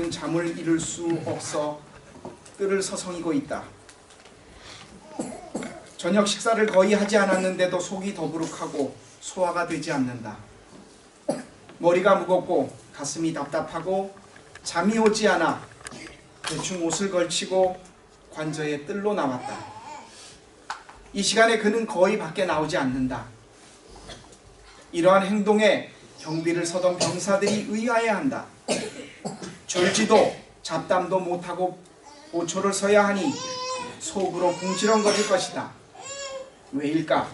그는 잠을 이룰 수 없어 뜰을 서성이고 있다. 저녁 식사를 거의 하지 않았는데도 속이 더부룩하고 소화가 되지 않는다. 머리가 무겁고 가슴이 답답하고 잠이 오지 않아 대충 옷을 걸치고 관저에 뜰로 나왔다. 이 시간에 그는 거의 밖에 나오지 않는다. 이러한 행동에 경비를 서던 병사들이 의아해한다. 졸지도 잡담도 못하고 보초를 서야 하니 속으로 궁시렁거릴 것이다. 왜일까?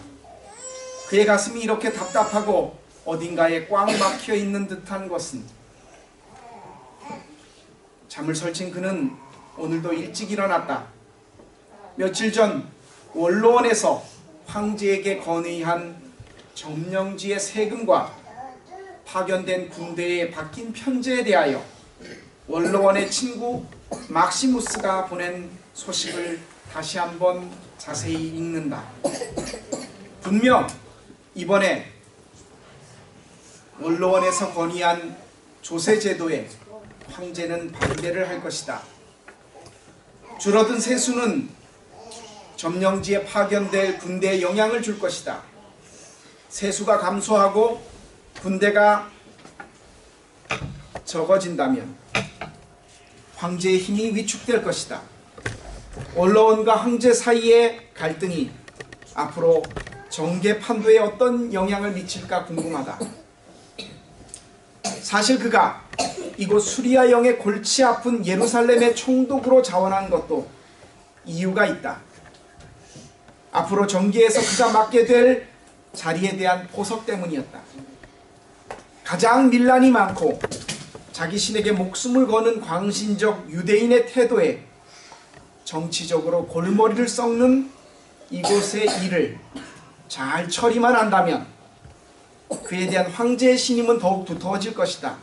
그의 가슴이 이렇게 답답하고 어딘가에 꽉 막혀 있는 듯한 것은, 잠을 설친 그는 오늘도 일찍 일어났다. 며칠 전 원로원에서 황제에게 건의한 점령지의 세금과 파견된 군대에 박힌 편지에 대하여 원로원의 친구 막시무스가 보낸 소식을 다시 한번 자세히 읽는다. 분명 이번에 원로원에서 건의한 조세제도에 황제는 반대를 할 것이다. 줄어든 세수는 점령지에 파견될 군대에 영향을 줄 것이다. 세수가 감소하고 군대가 적어진다면 황제의 힘이 위축될 것이다. 원로원과 황제 사이의 갈등이 앞으로 정계 판도에 어떤 영향을 미칠까 궁금하다. 사실 그가 이곳 수리아 영의 골치 아픈 예루살렘의 총독으로 자원한 것도 이유가 있다. 앞으로 정계에서 그가 맡게 될 자리에 대한 포석 때문이었다. 가장 밀란이 많고 자기 신에게 목숨을 거는 광신적 유대인의 태도에 정치적으로 골머리를 썩는 이곳의 일을 잘 처리만 한다면 그에 대한 황제의 신임은 더욱 두터워질 것이다.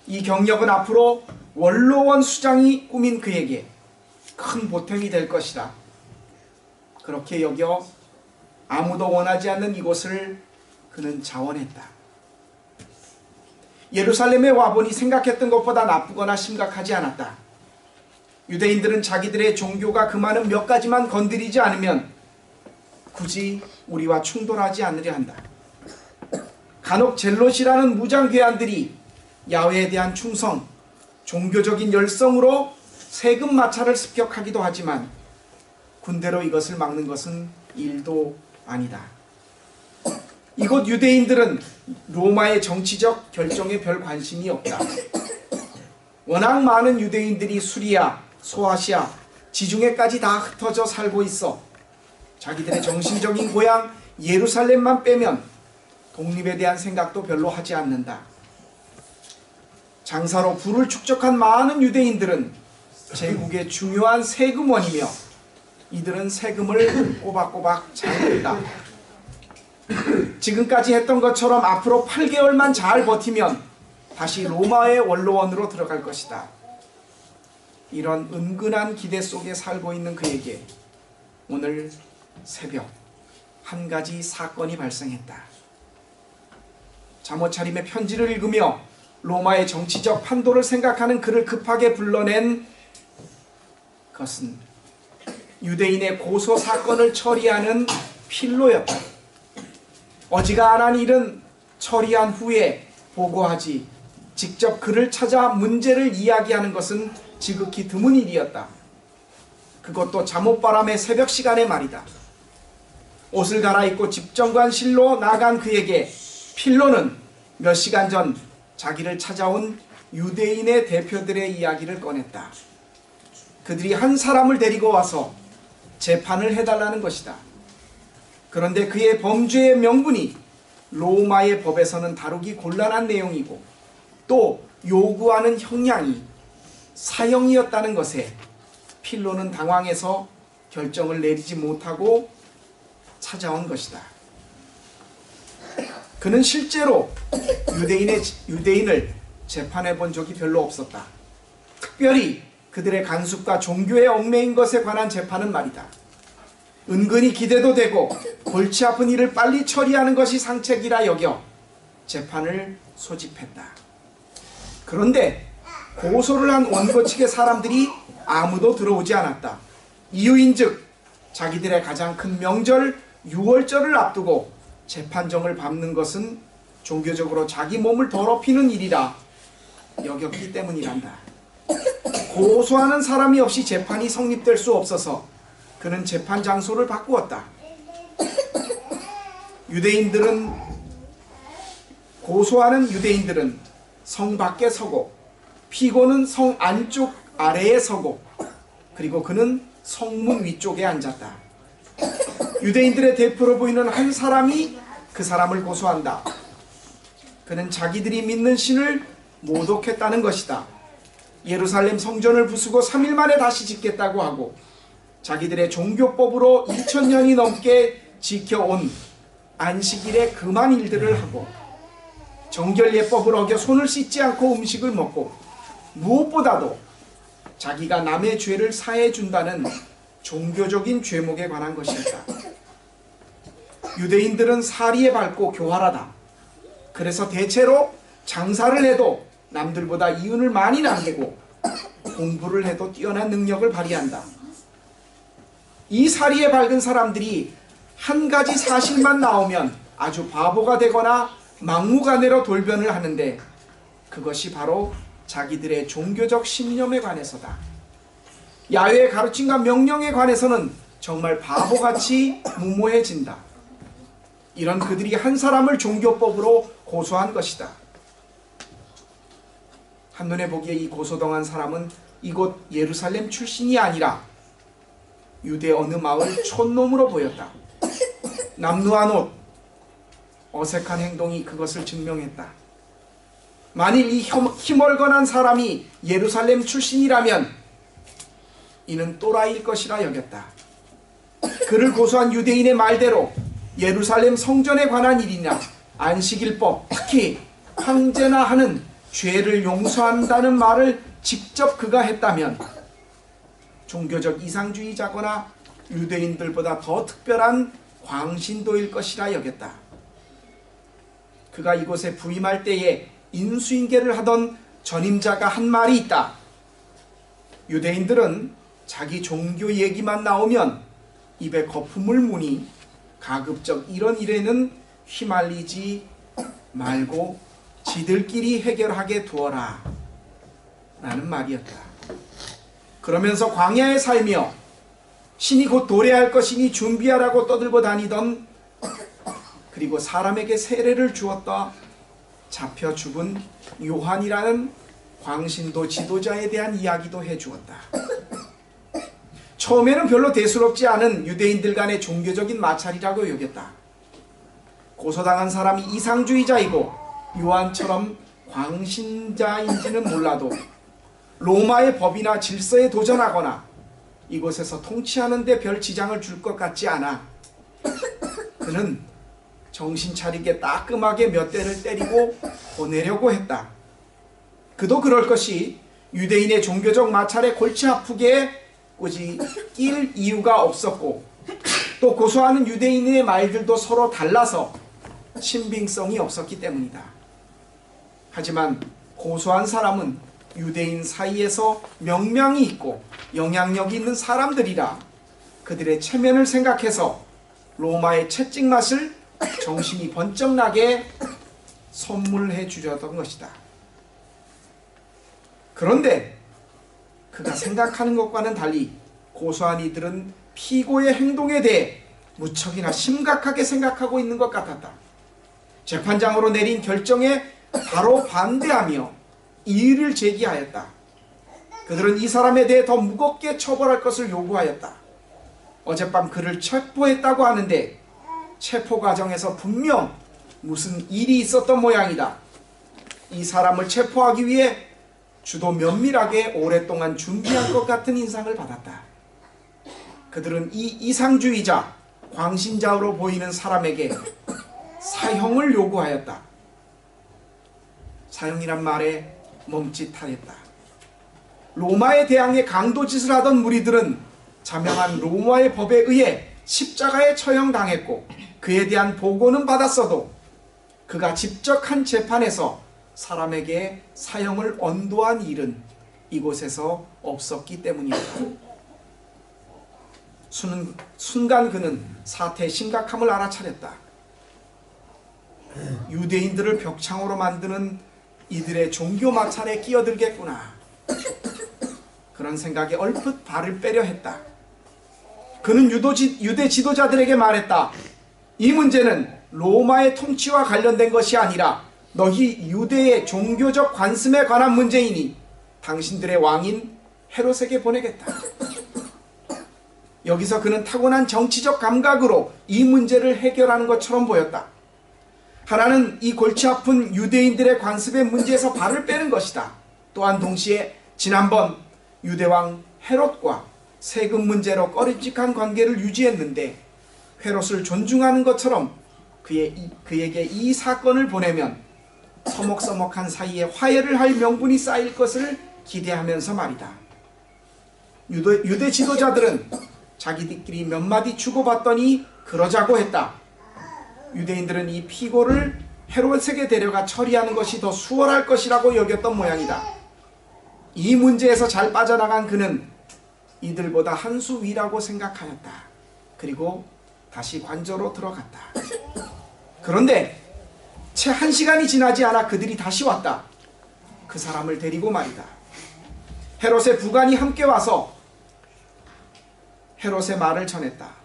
이 경력은 앞으로 원로원 수장이 꾸민 그에게 큰 보탬이 될 것이다. 그렇게 여겨 아무도 원하지 않는 이곳을 그는 자원했다. 예루살렘에 와보니 생각했던 것보다 나쁘거나 심각하지 않았다. 유대인들은 자기들의 종교가 그 많은 몇 가지만 건드리지 않으면 굳이 우리와 충돌하지 않으려 한다. 간혹 젤롯이라는 무장괴한들이 야훼에 대한 충성, 종교적인 열성으로 세금 마차를 습격하기도 하지만 군대로 이것을 막는 것은 일도 아니다. 이곳 유대인들은 로마의 정치적 결정에 별 관심이 없다. 워낙 많은 유대인들이 수리아, 소아시아, 지중해까지 다 흩어져 살고 있어 자기들의 정신적인 고향 예루살렘만 빼면 독립에 대한 생각도 별로 하지 않는다. 장사로 부를 축적한 많은 유대인들은 제국의 중요한 세금원이며 이들은 세금을 꼬박꼬박 잘 낸다. 지금까지 했던 것처럼 앞으로 8개월만 잘 버티면 다시 로마의 원로원으로 들어갈 것이다. 이런 은근한 기대 속에 살고 있는 그에게 오늘 새벽 한 가지 사건이 발생했다. 잠옷차림의 편지를 읽으며 로마의 정치적 판도를 생각하는 그를 급하게 불러낸 것은 유대인의 고소 사건을 처리하는 필로였다. 어지간한 일은 처리한 후에 보고하지 직접 그를 찾아 문제를 이야기하는 것은 지극히 드문 일이었다. 그것도 잠옷바람의 새벽 시간의 말이다. 옷을 갈아입고 집정관실로 나간 그에게 필로는 몇 시간 전 자기를 찾아온 유대인의 대표들의 이야기를 꺼냈다. 그들이 한 사람을 데리고 와서 재판을 해달라는 것이다. 그런데 그의 범죄의 명분이 로마의 법에서는 다루기 곤란한 내용이고 또 요구하는 형량이 사형이었다는 것에 필로는 당황해서 결정을 내리지 못하고 찾아온 것이다. 그는 실제로 유대인을 재판해 본 적이 별로 없었다. 특별히 그들의 간섭과 종교에 얽매인 것에 관한 재판은 말이다. 은근히 기대도 되고 골치 아픈 일을 빨리 처리하는 것이 상책이라 여겨 재판을 소집했다. 그런데 고소를 한 원고 측의 사람들이 아무도 들어오지 않았다. 이유인즉 자기들의 가장 큰 명절 유월절을 앞두고 재판정을 밟는 것은 종교적으로 자기 몸을 더럽히는 일이라 여겼기 때문이란다. 고소하는 사람이 없이 재판이 성립될 수 없어서 그는 재판 장소를 바꾸었다. 고소하는 유대인들은 성 밖에 서고 피고는 성 안쪽 아래에 서고 그리고 그는 성문 위쪽에 앉았다. 유대인들의 대표로 보이는 한 사람이 그 사람을 고소한다. 그는 자기들이 믿는 신을 모독했다는 것이다. 예루살렘 성전을 부수고 3일 만에 다시 짓겠다고 하고 자기들의 종교법으로 2000년이 넘게 지켜온 안식일에 금한 일들을 하고 정결예법을 어겨 손을 씻지 않고 음식을 먹고 무엇보다도 자기가 남의 죄를 사해준다는 종교적인 죄목에 관한 것이었다. 유대인들은 사리에 밝고 교활하다. 그래서 대체로 장사를 해도 남들보다 이윤을 많이 남기고 공부를 해도 뛰어난 능력을 발휘한다. 이 사리에 밝은 사람들이 한 가지 사실만 나오면 아주 바보가 되거나 막무가내로 돌변을 하는데 그것이 바로 자기들의 종교적 신념에 관해서다. 야훼의 가르침과 명령에 관해서는 정말 바보같이 무모해진다. 이런 그들이 한 사람을 종교법으로 고소한 것이다. 한눈에 보기에 이 고소당한 사람은 이곳 예루살렘 출신이 아니라 유대 어느 마을 촌놈으로 보였다. 남루한 옷, 어색한 행동이 그것을 증명했다. 만일 이 희멀건한 사람이 예루살렘 출신이라면 이는 또라이일 것이라 여겼다. 그를 고소한 유대인의 말대로 예루살렘 성전에 관한 일이나 안식일법, 특히 황제나 하는 죄를 용서한다는 말을 직접 그가 했다면 종교적 이상주의자거나 유대인들보다 더 특별한 광신도일 것이라 여겼다. 그가 이곳에 부임할 때에 인수인계를 하던 전임자가 한 말이 있다. 유대인들은 자기 종교 얘기만 나오면 입에 거품을 무니 가급적 이런 일에는 휘말리지 말고 지들끼리 해결하게 두어라 라는 말이었다. 그러면서 광야에 살며 신이 곧 도래할 것이니 준비하라고 떠들고 다니던 그리고 사람에게 세례를 주었다 잡혀 죽은 요한이라는 광신도 지도자에 대한 이야기도 해주었다. 처음에는 별로 대수롭지 않은 유대인들 간의 종교적인 마찰이라고 여겼다. 고소당한 사람이 이상주의자이고 요한처럼 광신자인지는 몰라도 로마의 법이나 질서에 도전하거나 이곳에서 통치하는 데 별 지장을 줄 것 같지 않아 그는 정신 차리게 따끔하게 몇 대를 때리고 보내려고 했다. 그도 그럴 것이 유대인의 종교적 마찰에 골치 아프게 굳이 낄 이유가 없었고 또 고소하는 유대인의 말들도 서로 달라서 신빙성이 없었기 때문이다. 하지만 고소한 사람은 유대인 사이에서 명명이 있고 영향력이 있는 사람들이라 그들의 체면을 생각해서 로마의 채찍맛을 정신이 번쩍 나게 선물해 주려던 것이다. 그런데 그가 생각하는 것과는 달리 고소한 이들은 피고의 행동에 대해 무척이나 심각하게 생각하고 있는 것 같았다. 재판장으로 내린 결정에 바로 반대하며 이의를 제기하였다. 그들은 이 사람에 대해 더 무겁게 처벌할 것을 요구하였다. 어젯밤 그를 체포했다고 하는데 체포 과정에서 분명 무슨 일이 있었던 모양이다. 이 사람을 체포하기 위해 주도 면밀하게 오랫동안 준비한 것 같은 인상을 받았다. 그들은 이 이상주의자, 광신자로 보이는 사람에게 사형을 요구하였다. 사형이란 말에 멈칫하였다. 로마에 대항해 강도짓을 하던 무리들은 자명한 로마의 법에 의해 십자가에 처형당했고 그에 대한 보고는 받았어도 그가 직접 한 재판에서 사람에게 사형을 언도한 일은 이곳에서 없었기 때문이었다. 순간 그는 사태의 심각함을 알아차렸다. 유대인들을 벽창으로 만드는 이들의 종교 마찰에 끼어들겠구나. 그런 생각에 얼핏 발을 빼려 했다. 그는 유대 지도자들에게 말했다. 이 문제는 로마의 통치와 관련된 것이 아니라 너희 유대의 종교적 관습에 관한 문제이니 당신들의 왕인 헤롯에게 보내겠다. 여기서 그는 타고난 정치적 감각으로 이 문제를 해결하는 것처럼 보였다. 하나는 이 골치 아픈 유대인들의 관습의 문제에서 발을 빼는 것이다. 또한 동시에 지난번 유대왕 헤롯과 세금 문제로 꺼림칙한 관계를 유지했는데 헤롯을 존중하는 것처럼 그에게 이 사건을 보내면 서먹서먹한 사이에 화해를 할 명분이 쌓일 것을 기대하면서 말이다. 유대 지도자들은 자기들끼리 몇 마디 주고받더니 그러자고 했다. 유대인들은 이 피고를 헤롯에게 데려가 처리하는 것이 더 수월할 것이라고 여겼던 모양이다. 이 문제에서 잘 빠져나간 그는 이들보다 한 수 위라고 생각하였다. 그리고 다시 관저로 들어갔다. 그런데 채 1시간이 지나지 않아 그들이 다시 왔다. 그 사람을 데리고 말이다. 헤롯의 부관이 함께 와서 헤롯의 말을 전했다.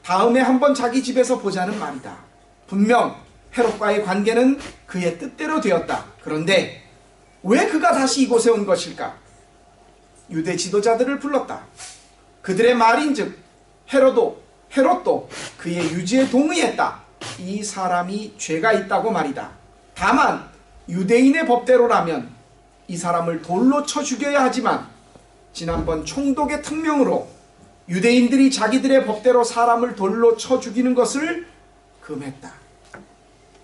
다음에 한번 자기 집에서 보자는 말이다. 분명 헤롯과의 관계는 그의 뜻대로 되었다. 그런데 왜 그가 다시 이곳에 온 것일까? 유대 지도자들을 불렀다. 그들의 말인즉 헤롯도 그의 유지에 동의했다. 이 사람이 죄가 있다고 말이다. 다만 유대인의 법대로라면 이 사람을 돌로 쳐 죽여야 하지만 지난번 총독의 특명으로 유대인들이 자기들의 법대로 사람을 돌로 쳐 죽이는 것을 금했다.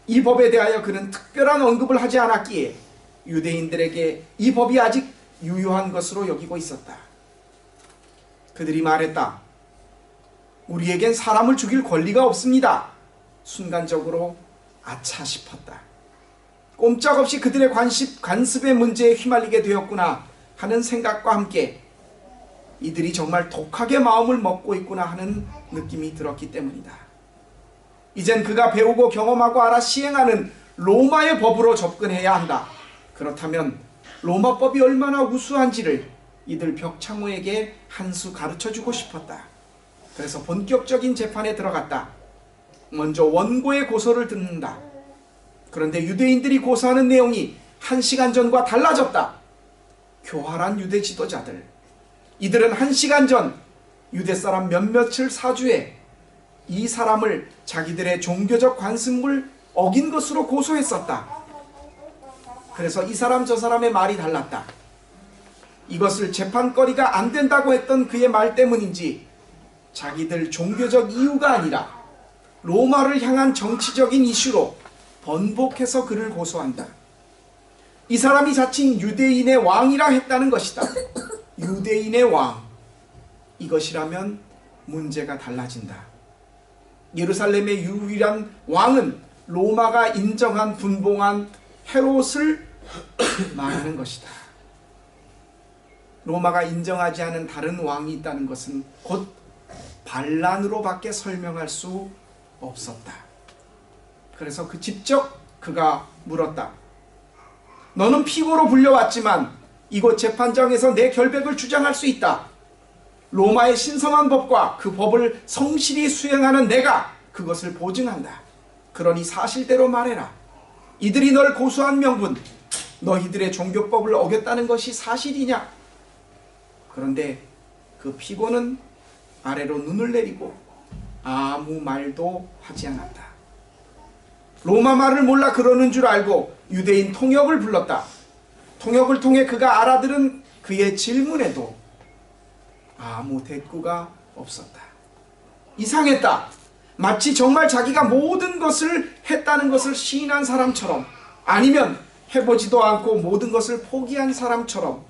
이 법에 대하여 그는 특별한 언급을 하지 않았기에 유대인들에게 이 법이 아직 유효한 것으로 여기고 있었다. 그들이 말했다. 우리에겐 사람을 죽일 권리가 없습니다. 순간적으로 아차 싶었다. 꼼짝없이 그들의 관습의 문제에 휘말리게 되었구나 하는 생각과 함께 이들이 정말 독하게 마음을 먹고 있구나 하는 느낌이 들었기 때문이다. 이젠 그가 배우고 경험하고 알아 시행하는 로마의 법으로 접근해야 한다. 그렇다면 로마법이 얼마나 우수한지를 이들 벽창호에게 한 수 가르쳐주고 싶었다. 그래서 본격적인 재판에 들어갔다. 먼저 원고의 고소를 듣는다. 그런데 유대인들이 고소하는 내용이 1시간 전과 달라졌다. 교활한 유대 지도자들. 이들은 1시간 전 유대 사람 몇몇을 사주해 이 사람을 자기들의 종교적 관습을 어긴 것으로 고소했었다. 그래서 이 사람 저 사람의 말이 달랐다. 이것을 재판거리가 안 된다고 했던 그의 말 때문인지 자기들 종교적 이유가 아니라 로마를 향한 정치적인 이슈로 번복해서 그를 고소한다. 이 사람이 자칭 유대인의 왕이라 했다는 것이다. 유대인의 왕. 이것이라면 문제가 달라진다. 예루살렘의 유일한 왕은 로마가 인정한 분봉한 헤롯을 말하는 것이다. 로마가 인정하지 않은 다른 왕이 있다는 것은 곧 반란으로밖에 설명할 수 없었다. 그래서 직접 그가 물었다. 너는 피고로 불려왔지만 이곳 재판장에서 내 결백을 주장할 수 있다. 로마의 신성한 법과 그 법을 성실히 수행하는 내가 그것을 보증한다. 그러니 사실대로 말해라. 이들이 널 고소한 명분, 너희들의 종교법을 어겼다는 것이 사실이냐? 그런데 그 피고는 아래로 눈을 내리고 아무 말도 하지 않았다. 로마 말을 몰라 그러는 줄 알고 유대인 통역을 불렀다. 통역을 통해 그가 알아들은 그의 질문에도 아무 대꾸가 없었다. 이상했다. 마치 정말 자기가 모든 것을 했다는 것을 시인한 사람처럼, 아니면 해보지도 않고 모든 것을 포기한 사람처럼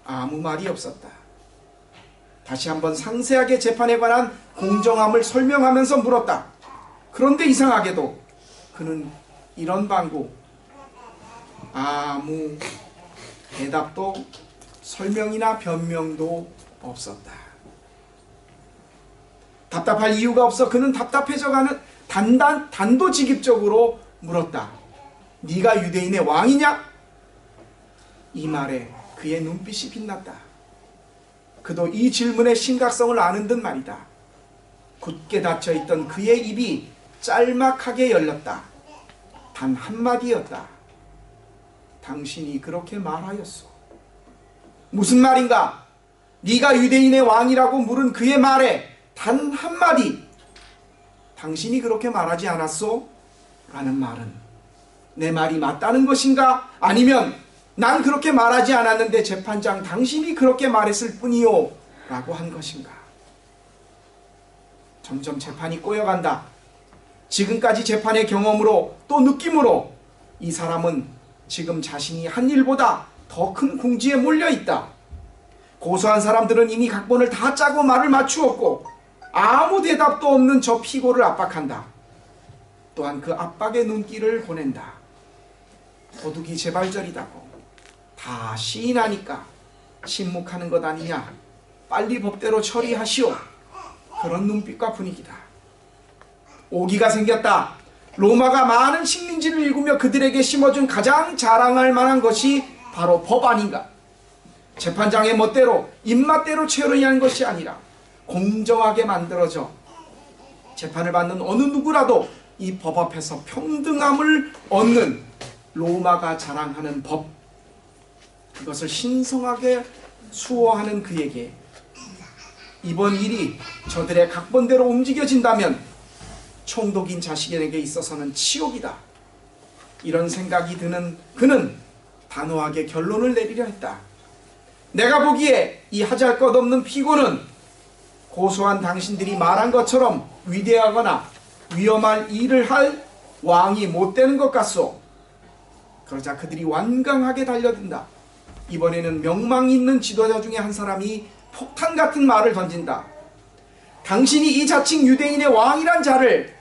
아무 말이 없었다. 다시 한번 상세하게 재판에 관한 공정함을 설명하면서 물었다. 그런데 이상하게도 그는 이런 방구, 아무 대답도 설명이나 변명도 없었다. 답답할 이유가 없어 그는 답답해져가는 단도직입적으로 물었다. 네가 유대인의 왕이냐? 이 말에 그의 눈빛이 빛났다. 그도 이 질문의 심각성을 아는 듯 말이다. 굳게 닫혀있던 그의 입이 짤막하게 열렸다. 단 한마디였다. 당신이 그렇게 말하였소. 무슨 말인가? 네가 유대인의 왕이라고 물은 그의 말에 단 한마디, 당신이 그렇게 말하지 않았소? 라는 말은 내 말이 맞다는 것인가? 아니면 난 그렇게 말하지 않았는데 재판장 당신이 그렇게 말했을 뿐이요? 라고 한 것인가? 점점 재판이 꼬여간다. 지금까지 재판의 경험으로 또 느낌으로 이 사람은 지금 자신이 한 일보다 더 큰 궁지에 몰려있다. 고소한 사람들은 이미 각본을 다 짜고 말을 맞추었고 아무 대답도 없는 저 피고를 압박한다. 또한 그 압박의 눈길을 보낸다. 도둑이 재발절이다고. 다 시인하니까 침묵하는 것 아니냐. 빨리 법대로 처리하시오. 그런 눈빛과 분위기다. 오기가 생겼다. 로마가 많은 식민지를 일구며 그들에게 심어준 가장 자랑할 만한 것이 바로 법 아닌가. 재판장의 멋대로 입맛대로 처리한 것이 아니라 공정하게 만들어져 재판을 받는 어느 누구라도 이 법 앞에서 평등함을 얻는 로마가 자랑하는 법, 그것을 신성하게 수호하는 그에게 이번 일이 저들의 각본대로 움직여진다면 총독인 자식에게 있어서는 치욕이다. 이런 생각이 드는 그는 단호하게 결론을 내리려 했다. 내가 보기에 이 하잘것없는 피고는 고소한 당신들이 말한 것처럼 위대하거나 위험할 일을 할 왕이 못 되는 것 같소. 그러자 그들이 완강하게 달려든다. 이번에는 명망 있는 지도자 중에 한 사람이 폭탄 같은 말을 던진다. 당신이 이 자칭 유대인의 왕이란 자를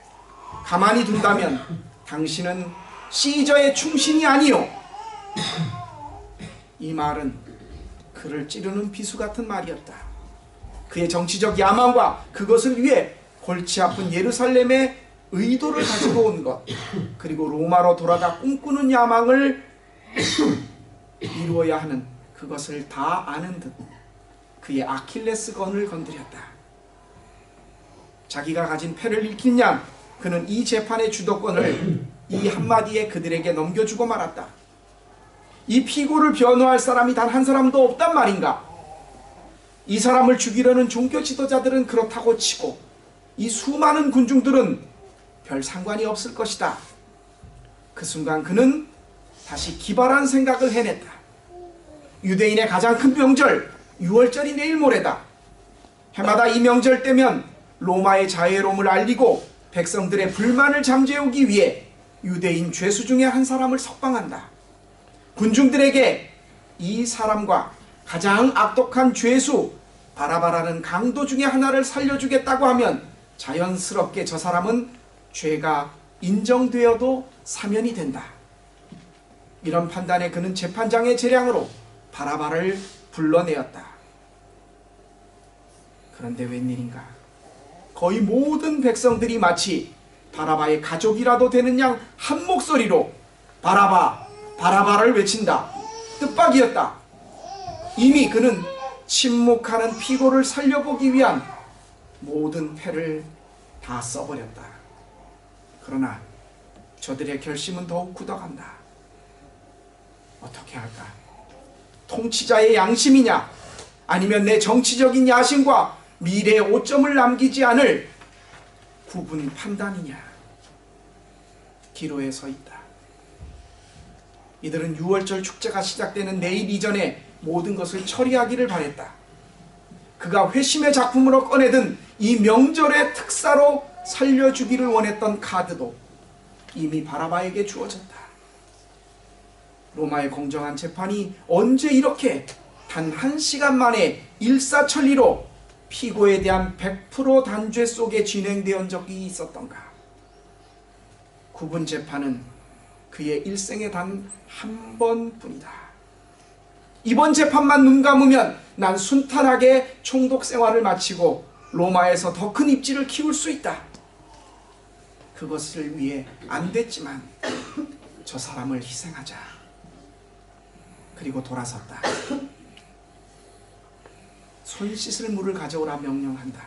가만히 둔다면 당신은 시저의 충신이 아니요. 이 말은 그를 찌르는 비수 같은 말이었다. 그의 정치적 야망과 그것을 위해 골치 아픈 예루살렘의 의도를 가지고 온 것, 그리고 로마로 돌아가 꿈꾸는 야망을 이루어야 하는 그것을 다 아는 듯 그의 아킬레스건을 건드렸다. 자기가 가진 패를 일으킨 양 그는 이 재판의 주도권을 이 한마디에 그들에게 넘겨주고 말았다. 이 피고를 변호할 사람이 단 한 사람도 없단 말인가? 이 사람을 죽이려는 종교 지도자들은 그렇다고 치고 이 수많은 군중들은 별 상관이 없을 것이다. 그 순간 그는 다시 기발한 생각을 해냈다. 유대인의 가장 큰 명절 유월절이 내일 모레다. 해마다 이 명절 때면 로마의 자유로움을 알리고 백성들의 불만을 잠재우기 위해 유대인 죄수 중에 한 사람을 석방한다. 군중들에게 이 사람과 가장 악독한 죄수 바라바라는 강도 중에 하나를 살려주겠다고 하면 자연스럽게 저 사람은 죄가 인정되어도 사면이 된다. 이런 판단에 그는 재판장의 재량으로 바라바를 불러내었다. 그런데 웬일인가? 거의 모든 백성들이 마치 바라바의 가족이라도 되는 양 한 목소리로 바라바, 바라바를 외친다. 뜻밖이었다. 이미 그는 침묵하는 피고를 살려보기 위한 모든 패를 다 써버렸다. 그러나 저들의 결심은 더욱 굳어간다. 어떻게 할까? 통치자의 양심이냐? 아니면 내 정치적인 야심과 미래의 오점을 남기지 않을 구분 판단이냐? 기로에 서 있다. 이들은 유월절 축제가 시작되는 내일 이전에 모든 것을 처리하기를 바랬다. 그가 회심의 작품으로 꺼내든 이 명절의 특사로 살려주기를 원했던 카드도 이미 바라바에게 주어졌다. 로마의 공정한 재판이 언제 이렇게 단 1시간 만에 일사천리로 피고에 대한 100% 단죄 속에 진행되어 적이 있었던가? 구분 재판은 그의 일생에 단 한 번뿐이다. 이번 재판만 눈 감으면 난 순탄하게 총독 생활을 마치고 로마에서 더 큰 입지를 키울 수 있다. 그것을 위해 안 됐지만 저 사람을 희생하자. 그리고 돌아섰다. 손 씻을 물을 가져오라 명령한다.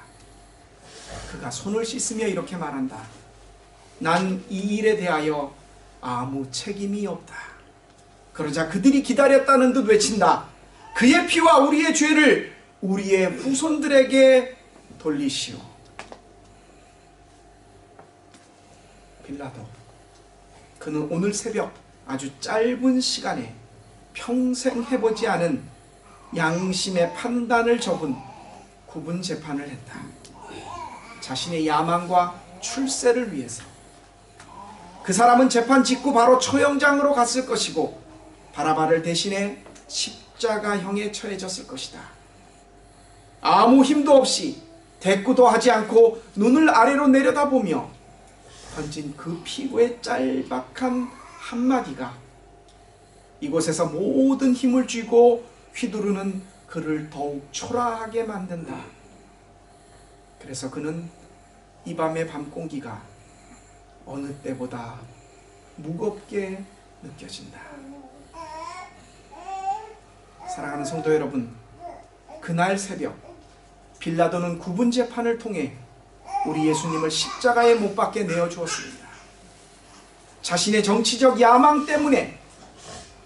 그가 손을 씻으며 이렇게 말한다. 난 이 일에 대하여 아무 책임이 없다. 그러자 그들이 기다렸다는 듯 외친다. 그의 피와 우리의 죄를 우리의 후손들에게 돌리시오. 빌라도, 그는 오늘 새벽 아주 짧은 시간에 평생 해보지 않은 양심의 판단을 접은 구분 재판을 했다. 자신의 야망과 출세를 위해서. 그 사람은 재판 직후 바로 처형장으로 갔을 것이고 바라바를 대신해 십자가형에 처해졌을 것이다. 아무 힘도 없이 대꾸도 하지 않고 눈을 아래로 내려다보며 던진 그 피부의 짤박한 한마디가 이곳에서 모든 힘을 쥐고 휘두르는 그를 더욱 초라하게 만든다. 그래서 그는 이 밤의 밤 공기가 어느 때보다 무겁게 느껴진다. 사랑하는 성도 여러분, 그날 새벽 빌라도는 구분 재판을 통해 우리 예수님을 십자가에 못 박게 내어주었습니다. 자신의 정치적 야망 때문에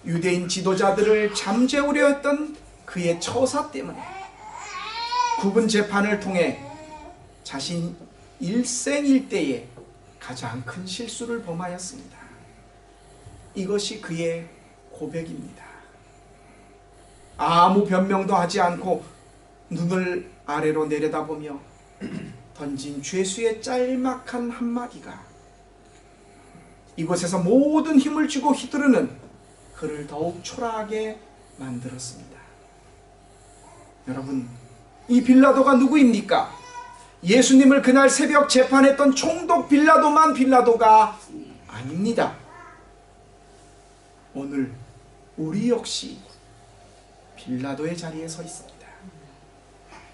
유대인 지도자들을 잠재우려 했던 그의 처사 때문에 구분 재판을 통해 자신 일생일대에 가장 큰 실수를 범하였습니다. 이것이 그의 고백입니다. 아무 변명도 하지 않고 눈을 아래로 내려다보며 던진 죄수의 짤막한 한마디가 이곳에서 모든 힘을 쥐고 휘두르는 그를 더욱 초라하게 만들었습니다. 여러분, 이 빌라도가 누구입니까? 예수님을 그날 새벽 재판했던 총독 빌라도만 빌라도가 아닙니다. 오늘 우리 역시 빌라도의 자리에 서 있습니다.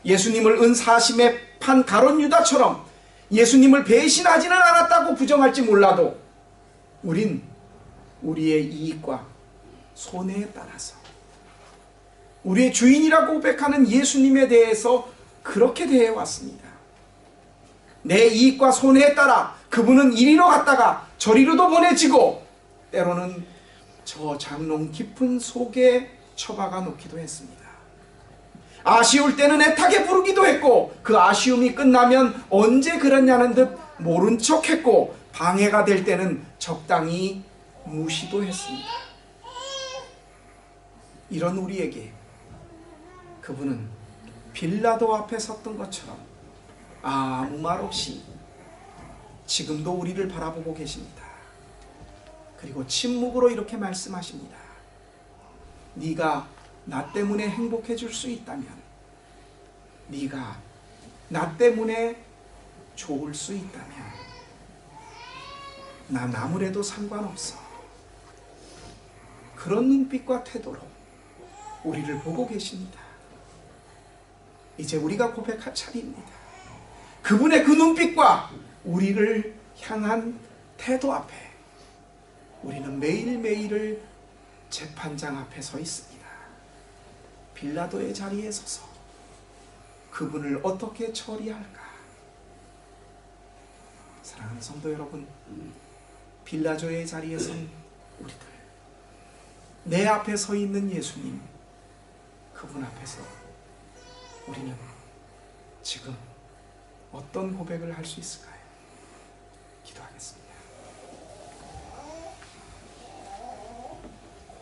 예수님을 은사심에 판 가룟 유다처럼 예수님을 배신하지는 않았다고 부정할지 몰라도 우린 우리의 이익과 손해에 따라서 우리의 주인이라고 고백하는 예수님에 대해서 그렇게 대해왔습니다. 내 이익과 손해에 따라 그분은 이리로 갔다가 저리로도 보내지고 때로는 저 장롱 깊은 속에 처박아 놓기도 했습니다. 아쉬울 때는 애타게 부르기도 했고 그 아쉬움이 끝나면 언제 그랬냐는 듯 모른 척했고 방해가 될 때는 적당히 무시도 했습니다. 이런 우리에게 그분은 빌라도 앞에 섰던 것처럼 아무 말 없이 지금도 우리를 바라보고 계십니다. 그리고 침묵으로 이렇게 말씀하십니다. 네가 나 때문에 행복해질 수 있다면, 네가 나 때문에 좋을 수 있다면 난 아무래도 상관없어. 그런 눈빛과 태도로 우리를 보고 계십니다. 이제 우리가 고백할 차례입니다. 그분의 그 눈빛과 우리를 향한 태도 앞에 우리는 매일매일을 재판장 앞에 서 있습니다. 빌라도의 자리에 서서 그분을 어떻게 처리할까? 사랑하는 성도 여러분, 빌라도의 자리에 선 우리들, 내 앞에 서 있는 예수님, 그분 앞에서 우리는 지금 어떤 고백을 할 수 있을까요? 기도하겠습니다.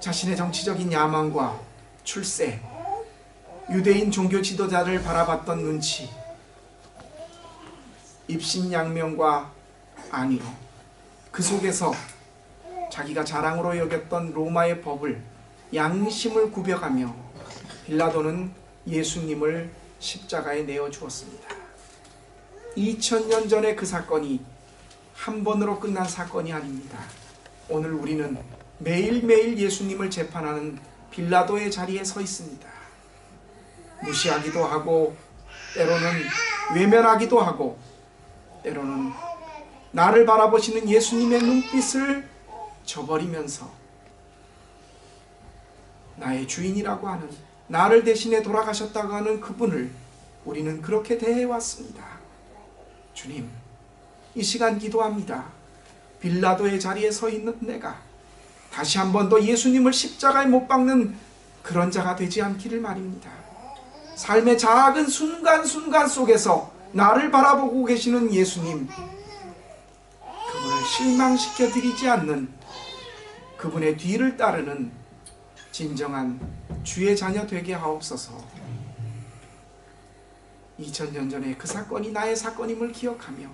자신의 정치적인 야망과 출세, 유대인 종교 지도자를 바라봤던 눈치, 입신양명과 안위로 그 속에서 자기가 자랑으로 여겼던 로마의 법을, 양심을 구별하며 빌라도는 예수님을 십자가에 내어주었습니다. 2000년 전의 그 사건이 한 번으로 끝난 사건이 아닙니다. 오늘 우리는 매일매일 예수님을 재판하는 빌라도의 자리에 서 있습니다. 무시하기도 하고 때로는 외면하기도 하고 때로는 나를 바라보시는 예수님의 눈빛을 저버리면서 나의 주인이라고 하는, 나를 대신해 돌아가셨다고 하는 그분을 우리는 그렇게 대해왔습니다. 주님, 이 시간 기도합니다. 빌라도의 자리에 서 있는 내가 다시 한 번 더 예수님을 십자가에 못 박는 그런 자가 되지 않기를 말입니다. 삶의 작은 순간순간 속에서 나를 바라보고 계시는 예수님, 그분을 실망시켜 드리지 않는, 그분의 뒤를 따르는 진정한 주의 자녀 되게 하옵소서. 2000년 전에 그 사건이 나의 사건임을 기억하며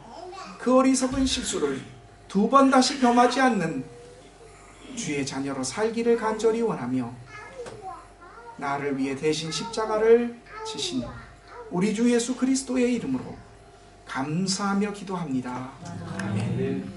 그 어리석은 실수를 두 번 다시 범하지 않는 주의 자녀로 살기를 간절히 원하며 나를 위해 대신 십자가를 지신 우리 주 예수 그리스도의 이름으로 감사하며 기도합니다. 아멘.